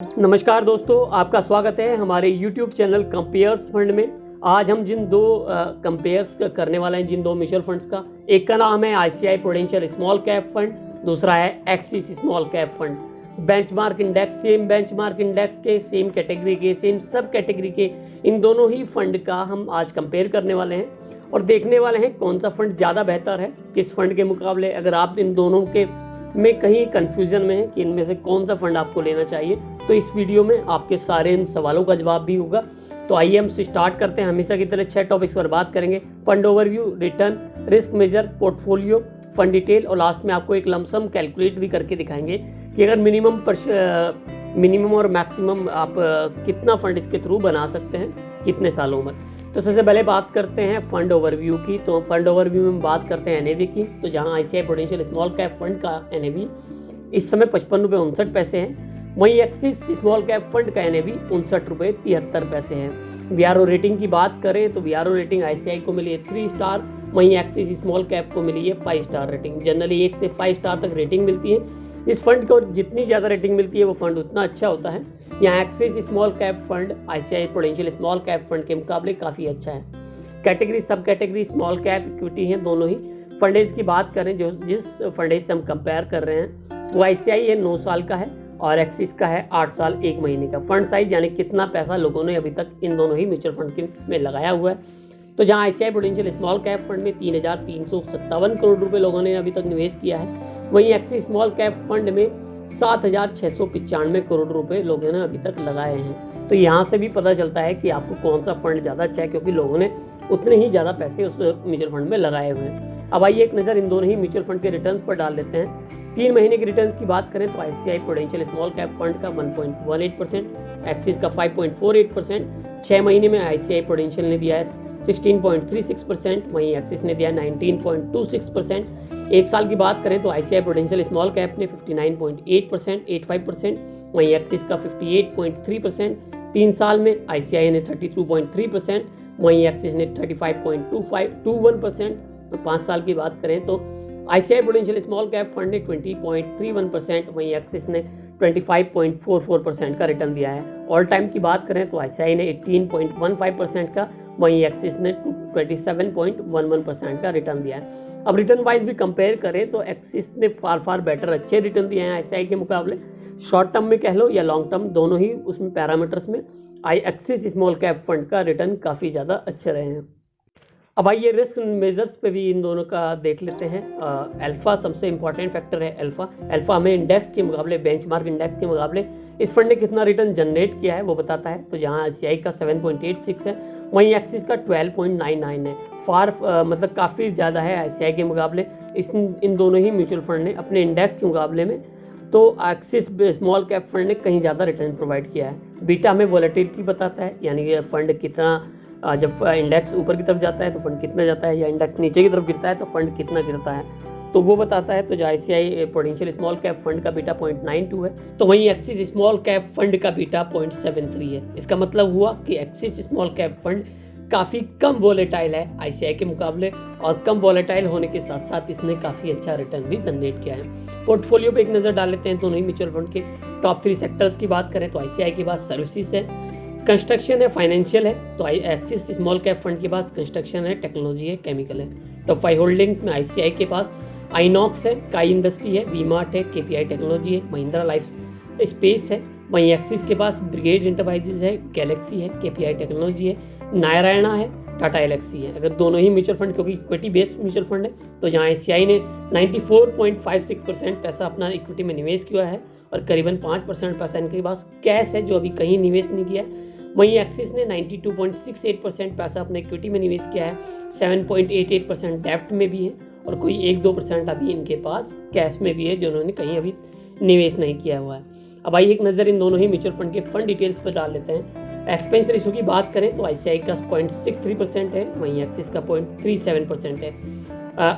नमस्कार दोस्तों, आपका स्वागत है हमारे YouTube चैनल कंपेयर्स फंड में। आज हम जिन दो कंपेयर्स करने वाले हैं, जिन दो म्यूचुअल फंड्स का, एक का नाम है ICICI prudential small cap fund, दूसरा है axis small cap fund. Benchmark index, same benchmark index के, सेम कैटेगरी के, सेम सब कैटेगरी के इन दोनों ही फंड का हम आज कंपेयर करने वाले हैं और देखने वाले हैं कौन सा फंड ज़्यादा बेहतर है किस फंड के मुकाबले। अगर आप इन दोनों के में कहीं कंफ्यूजन में है कि इनमें से कौन सा फंड आपको लेना चाहिए, तो इस वीडियो में आपके सारे इन सवालों का जवाब भी होगा। तो आइए हम स्टार्ट करते हैं। हमेशा की तरह 6 टॉपिक्स पर बात करेंगे: fund overview, return, risk measure, portfolio, fund detail और लास्ट में आपको एक लमसम कैलकुलेट भी करके दिखाएंगे कि अगर मिनिमम और मैक्सिमम आप कितना फंड इसके थ्रू बना सकते हैं कितने सालों में। तो सबसे पहले बात करते हैं फंड ओवरव्यू की। तो फंड ओवरव्यू में बात करते हैं NAV की। तो जहां ICICI prudential small cap fund का NAV इस समय 55 रुपये 59 है, वहीं एक्सिस स्मॉल कैप फंड का NAV 59 रुपये 73 है। VRO रेटिंग की बात करें तो VRO रेटिंग ICICI को मिली है 3 स्टार, वहीं एक्सिस स्मॉल कैप को मिली है 5 स्टार रेटिंग। जनरली 1 से 5 स्टार तक रेटिंग मिलती है इस फंड को, जितनी ज़्यादा रेटिंग मिलती है वो फंड उतना अच्छा होता है। यहाँ axis small cap fund ICICI prudential small cap fund के मुकाबले काफ़ी अच्छा है। कैटेगरी, सब कैटेगरी, स्मॉल कैप, इक्विटी हैं दोनों ही। फंडेज की बात करें, जो जिस फंडेज से हम कंपेयर कर रहे हैं वो ICICI ये 9 साल का है और एक्सिस का है 8 साल 1 महीने का। फंड साइज यानी कितना पैसा लोगों ने अभी तक इन दोनों ही म्यूचुअल फंड में लगाया हुआ है। तो जहाँ ICICI prudential small cap fund में 3,357 करोड़ रुपए लोगों ने अभी तक निवेश किया है, वहीं एक्सिस स्मॉल कैप फंड में 7,695 करोड़ रुपए लोगों ने अभी तक लगाए हैं। तो यहाँ से भी पता चलता है कि आपको कौन सा फंड ज़्यादा अच्छा है, क्योंकि लोगों ने उतने ही ज़्यादा पैसे उस म्यूचुअल फंड में लगाए हुए हैं। अब आइए एक नज़र इन दोनों ही म्यूचुअल फंड के रिटर्न्स पर डाल लेते हैं। 3 महीने के रिटर्न्स की बात करें तो ICICI prudential small cap fund का 1.18%, एक्सिस का 5.48%, 6 महीने में ICICI प्रूडेंशियल ने दिया है 16.36%, वहीं एक्सिस ने दिया 19.26%। 1 साल की बात करें तो ICICI प्रूडेंशियल स्मॉल कैप ने 59.85%, वहीं एक्सिस का 58.3%। 3 साल में ICICI ने 32.3%, वहीं एक्सिस ने 35.21%। तो 5 साल की बात करें तो ICICI prudential small cap fund ने 20.31%, वहीं एक्सिस ने 25.44% का रिटर्न दिया है। ऑल टाइम की बात करें तो ICICI ने 18.15% का, वहीं एक्सिस ने 27.11% का रिटर्न दिया है। अब रिटर्न वाइज भी कंपेयर करें तो एक्सिस ने फार बेटर अच्छे रिटर्न दिए हैं ICICI के मुकाबले। शॉर्ट टर्म में कह लो या लॉन्ग टर्म, दोनों ही उसमें पैरामीटर्स में एक्सिस स्मॉल कैप फंड का रिटर्न काफ़ी ज़्यादा अच्छे रहे हैं। अब आइए रिस्क मेजर्स पे भी इन दोनों का देख लेते हैं। अल्फा सबसे इंपॉर्टेंट फैक्टर है। अल्फा हमें इंडेक्स के मुकाबले, बेंचमार्क इंडेक्स के मुकाबले इस फंड ने कितना रिटर्न जनरेट किया है वो बताता है। तो जहाँ ICICI का 7.86 है, वहीं एक्सिस का 12.99 है। मतलब काफ़ी ज़्यादा है ICICI के मुकाबले इन दोनों ही म्यूचुअल फंड ने अपने इंडेक्स के मुकाबले में। तो एक्सिस स्मॉल कैप फंड ने कहीं ज़्यादा रिटर्न प्रोवाइड किया है। बीटा हमें वॉलेटिलिटी बताता है, यानी कि फंड कितना, जब इंडेक्स ऊपर की तरफ जाता है तो फंड कितना जाता है, या इंडेक्स नीचे की तरफ गिरता है तो फंड कितना गिरता है, तो वो बताता है। तो जो ICICI prudential small cap fund का बीटा 0.92 है, तो वहीं एक्सिस स्मॉल कैप फंड का बीटा 0.73 है। इसका मतलब हुआ कि एक्सिस स्मॉल कैप फंड काफ़ी कम वॉलेटाइल है ICICI के मुकाबले, और कम वॉलेटाइल होने के साथ साथ इसने काफ़ी अच्छा रिटर्न भी जनरेट किया है। पोर्टफोलियो पे एक नज़र डाल लेते हैं। दोनों ही म्यूचुअल फंड के टॉप 3 सेक्टर्स की बात करें तो ICICI के पास सर्विसेज है, कंस्ट्रक्शन है, फाइनेंशियल है। तो एक्सिस स्मॉल कैप फंड के पास कंस्ट्रक्शन है, टेक्नोलॉजी है, केमिकल है। तो 5 होल्डिंग्स में ICICI के पास आइनॉक्स है, काई इंडस्ट्री है, वी-मार्ट है, KPI टेक्नोलॉजी है, महिंद्रा लाइफ स्पेस है। वहीं एक्सिस के पास ब्रिगेड एंटरप्राइजेज है, गैलेक्सी है, KPI टेक्नोलॉजी है, नारायणा है, टाटा एलेक्सी है। अगर दोनों ही म्यूचुअल फंड, क्योंकि इक्विटी बेस्ड म्यूचुअल फंड है, तो जहाँ ICICI ने 94.56% पैसा अपना इक्विटी में निवेश किया है और करीबन 5% पैसा इनके पास कैश है जो अभी कहीं निवेश नहीं किया है। वहीं एक्सिस ने 92.68% पैसा अपने इक्विटी में निवेश किया है, 7.88% डेप्ट में भी है, और कोई 1-2% अभी इनके पास कैश में भी है जो उन्होंने कहीं अभी निवेश नहीं किया हुआ है। अब आइए एक नज़र इन दोनों ही म्यूचुअल फंड के फंड डिटेल्स पर डाल लेते हैं। एक्सपेंस रेशियो की बात करें तो ICICI का 0.63% है, वहीं एक्सिस का 0.37% है।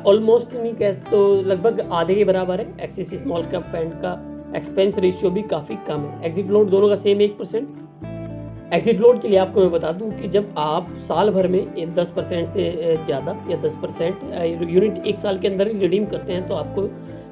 ऑलमोस्ट नहीं कह तो लगभग आधे के बराबर है। एक्सिस स्मॉल कैप फंड का एक्सपेंस रेशियो भी काफ़ी कम है। एग्जिट लोड दोनों का सेम 1%। एग्जिट लोड के लिए आपको मैं बता दूं कि जब आप साल भर में 10% से ज़्यादा या 10% यूनिट 1 साल के अंदर ही रिडीम करते हैं तो आपको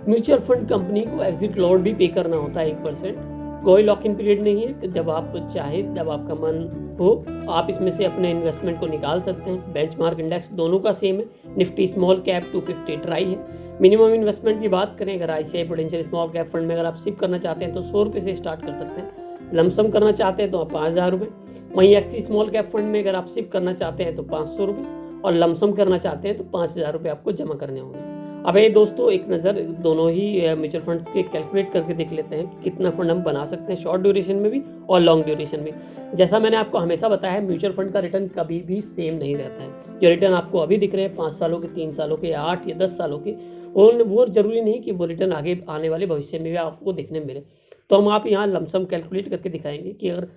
म्यूचुअल फंड कंपनी को एग्जिट लोड भी पे करना होता है 1%। कोई लॉक इन पीरियड नहीं है कि जब आप चाहे, जब आपका मन हो आप इसमें से अपने इन्वेस्टमेंट को निकाल सकते हैं। बेंचमार्क इंडेक्स दोनों का सेम है। निफ्टी स्मॉल कैप 250 ट्राई है। मिनिमम इन्वेस्टमेंट की बात करें, अगर ICICI prudential small cap fund में अगर आप सिप करना चाहते हैं तो 100 रुपये से स्टार्ट कर सकते हैं। लमसम करना चाहते हैं तो आप 5000 रुपये। वहीं एक्सिस स्मॉल कैप फंड में अगर आप सिप करना चाहते हैं तो 500 रुपये और लमसम करना चाहते हैं तो 5000 रुपये आपको जमा करने होंगे। अब ये दोस्तों एक नज़र दोनों ही म्यूचुअल फंड्स के कैलकुलेट करके देख लेते हैं कि कितना फंड हम बना सकते हैं शॉर्ट ड्यूरेशन में भी और लॉन्ग ड्यूरेशन में। जैसा मैंने आपको हमेशा बताया है, म्यूचुअल फंड का रिटर्न कभी भी सेम नहीं रहता है। जो रिटर्न आपको अभी दिख रहे हैं 5 सालों के, 3 सालों के, 8 या 10 सालों के, वो जरूरी नहीं कि वो रिटर्न आगे आने वाले भविष्य में भी आपको देखने मिले। तो हम आप यहाँ लमसम कैलकुलेट करके दिखाएंगे कि अगर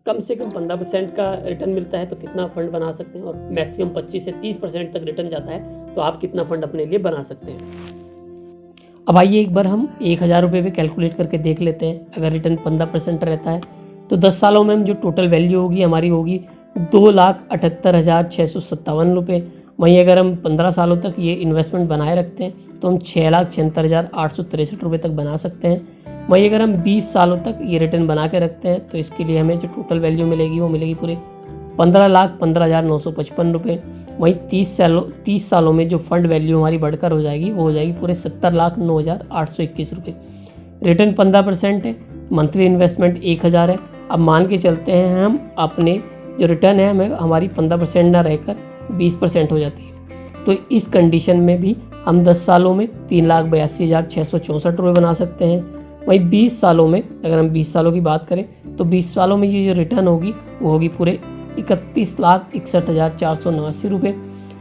कम से कम 15% का रिटर्न मिलता है तो कितना फंड बना सकते हैं, और मैक्सिमम 25 से 30% तक रिटर्न जाता है तो आप कितना फंड अपने लिए बना सकते हैं। अब आइए एक बार हम 1000 रुपये पे कैलकुलेट करके देख लेते हैं। अगर रिटर्न 15% रहता है तो 10 सालों में हम जो टोटल वैल्यू होगी हमारी होगी 2,78,657 रुपये। वहीं अगर हम 15 सालों तक ये इन्वेस्टमेंट बनाए रखते हैं तो हम 6,76,863 रुपये तक बना सकते हैं। वहीं अगर हम 20 सालों तक ये रिटर्न बना के रखते हैं तो इसके लिए हमें जो टोटल वैल्यू मिलेगी वो मिलेगी पूरे 15,15,955 रुपये। वहीं 30 सालों में जो फंड वैल्यू हमारी बढ़कर हो जाएगी वो हो जाएगी पूरे 70,09,821 रुपये। रिटर्न 15% है, मंथली इन्वेस्टमेंट 1000 है। अब मान के चलते हैं हम अपने जो रिटर्न है हमें हमारी 15% ना रहकर 20% हो जाती है, तो इस कंडीशन में भी हम 10 सालों में 3,82,664 रुपये बना सकते हैं। वहीं 20 सालों में अगर हम 20 सालों की बात करें तो 20 सालों में ये जो रिटर्न होगी वो होगी पूरे 31,61,489 रुपये।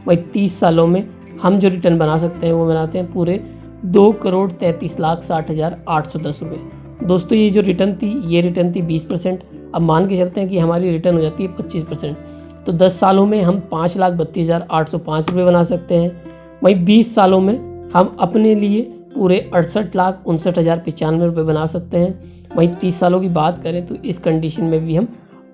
वहीं 30 सालों में हम जो रिटर्न बना सकते हैं वो बनाते हैं पूरे 2,33,60,810 रुपये। दोस्तों ये जो रिटर्न थी 20%। अब मान के चलते हैं कि हमारी रिटर्न हो जाती है 25%, तो 10 सालों में हम 5,32,805 रुपये बना सकते हैं। वहीं 20 सालों में हम अपने लिए पूरे 68,59,095 रुपये बना सकते हैं। वहीं 30 सालों की बात करें तो इस कंडीशन में भी हम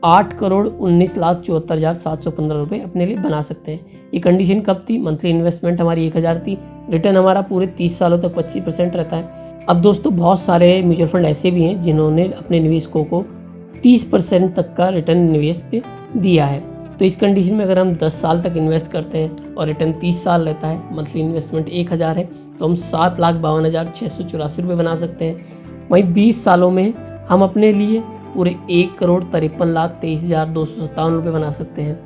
8,19,74,715 रुपये अपने लिए बना सकते हैं। ये कंडीशन कब थी? मंथली इन्वेस्टमेंट हमारी 1000 थी, रिटर्न हमारा पूरे 30 सालों तक 25% रहता है। अब दोस्तों बहुत सारे म्यूचुअल फंड ऐसे भी हैं जिन्होंने अपने निवेशकों को 30% तक का रिटर्न निवेश पे दिया है। तो इस कंडीशन में अगर हम 10 साल तक इन्वेस्ट करते हैं और रिटर्न 30 साल रहता है, मंथली इन्वेस्टमेंट 1000 है, तो हम 7,52,684 रुपये बना सकते हैं। वहीं 20 सालों में हम अपने लिए पूरे 1,53,23,257 रुपये बना सकते हैं।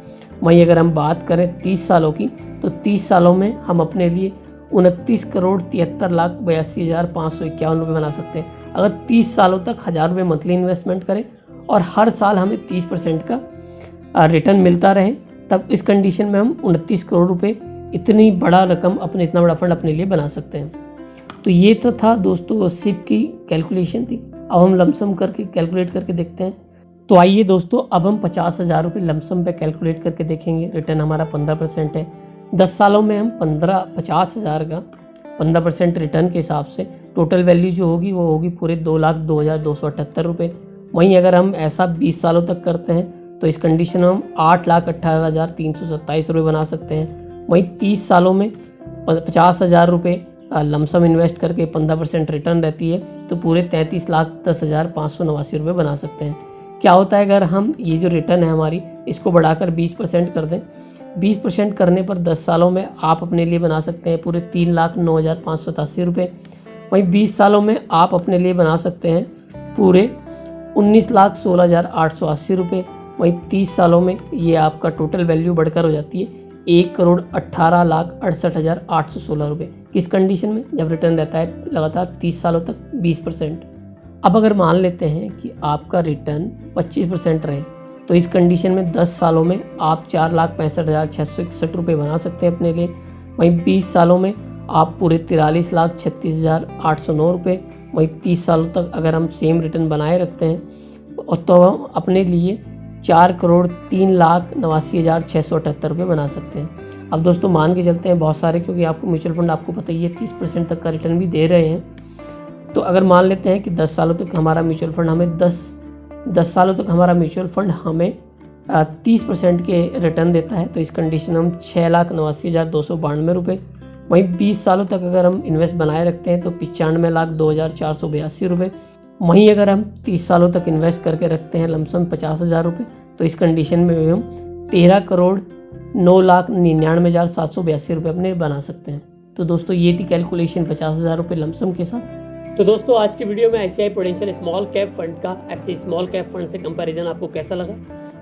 वहीं अगर हम बात करें 30 सालों की तो 30 सालों में हम अपने लिए 29,73,82,551 रुपये बना सकते हैं। अगर 30 सालों तक 1000 रुपये मंथली इन्वेस्टमेंट करें और हर साल हमें 30% का रिटर्न मिलता रहे, तब इस कंडीशन में हम 29 करोड़ रुपए इतनी बड़ा रकम इतना बड़ा फंड अपने लिए बना सकते हैं। तो ये तो था दोस्तों सिप की कैलकुलेशन थी। अब हम लमसम करके कैलकुलेट करके देखते हैं। तो आइए दोस्तों अब हम 50,000 रुपये लमसम पे कैलकुलेट करके देखेंगे। रिटर्न हमारा 15% है। 10 सालों में हम 50,000 का 15% रिटर्न के हिसाब से टोटल वैल्यू जो होगी वो होगी पूरे 2,02,278 रुपये। वहीं अगर हम ऐसा 20 सालों तक करते हैं तो इस कंडीशन में हम 8,18,327 रुपये बना सकते हैं। वहीं 30 सालों में 50,000 रुपये लमसम इन्वेस्ट करके 15% रिटर्न रहती है, तो पूरे 33,10,589 रुपये बना सकते हैं। क्या होता है अगर हम ये जो रिटर्न है हमारी इसको बढ़ाकर 20% कर दें, 20% करने पर 10 सालों में आप अपने लिए बना सकते हैं पूरे 3,09,587 रुपये। वहीं 20 सालों में आप अपने लिए बना सकते हैं पूरे 19,16,880 रुपये। वहीं 30 सालों में ये आपका टोटल वैल्यू बढ़कर हो जाती है 1,18,68,816 रुपये। किस कंडीशन में? जब रिटर्न रहता है लगातार 30 सालों तक 20%। अब अगर मान लेते हैं कि आपका रिटर्न 25% रहे, तो इस कंडीशन में 10 सालों में आप 4,65,661 रुपये बना सकते हैं अपने लिए। वहीं 20 सालों में आप पूरे 43,36,809 रुपये। वहीं 30 सालों तक अगर हम सेम रिटर्न बनाए रखते हैं तो हम अपने लिए 4,03,89,678 रुपये बना सकते हैं। अब दोस्तों मान के चलते हैं बहुत सारे, क्योंकि आपको म्यूचुअल फंड आपको पता ही है 30% तक का रिटर्न भी दे रहे हैं। तो अगर मान लेते हैं कि 10 सालों तक हमारा म्यूचुअल फंड हमें 10 सालों तक हमारा म्यूचुअल फंड हमें 30% के रिटर्न देता है, तो इस कंडीशन में हम 6,89,292 रुपये। वहीं 20 सालों तक अगर हम इन्वेस्ट बनाए रखते हैं तो 95,02,482 रुपये। वहीं अगर हम 30 सालों तक इन्वेस्ट करके रखते हैं लमसम 50,000 रुपये, तो इस कंडीशन में भी हम 13,09,99,782 रुपये अपने बना सकते हैं। तो दोस्तों ये थी कैलकुलेशन 50,000 रुपये लमसम के साथ। तो दोस्तों आज की वीडियो में ICICI prudential small cap fund का एक्सिस स्मॉल कैप फंड से कंपैरिजन आपको कैसा लगा।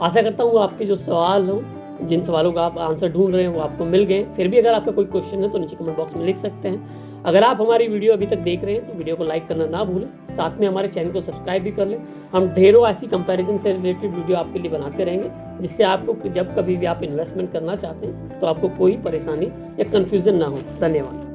आशा करता हूँ आपके जो सवाल हो, जिन सवालों का आप आंसर ढूंढ रहे हैं वो आपको मिल गए। फिर भी अगर आपका कोई क्वेश्चन है तो नीचे कमेंट बॉक्स में लिख सकते हैं। अगर आप हमारी वीडियो अभी तक देख रहे हैं तो वीडियो को लाइक करना ना भूलें, साथ में हमारे चैनल को सब्सक्राइब भी कर लें। हम ढेरों ऐसी कंपैरिजन से रिलेटेड वीडियो आपके लिए बनाते रहेंगे, जिससे आपको जब कभी भी आप इन्वेस्टमेंट करना चाहते हैं तो आपको कोई परेशानी या कन्फ्यूजन ना हो। धन्यवाद।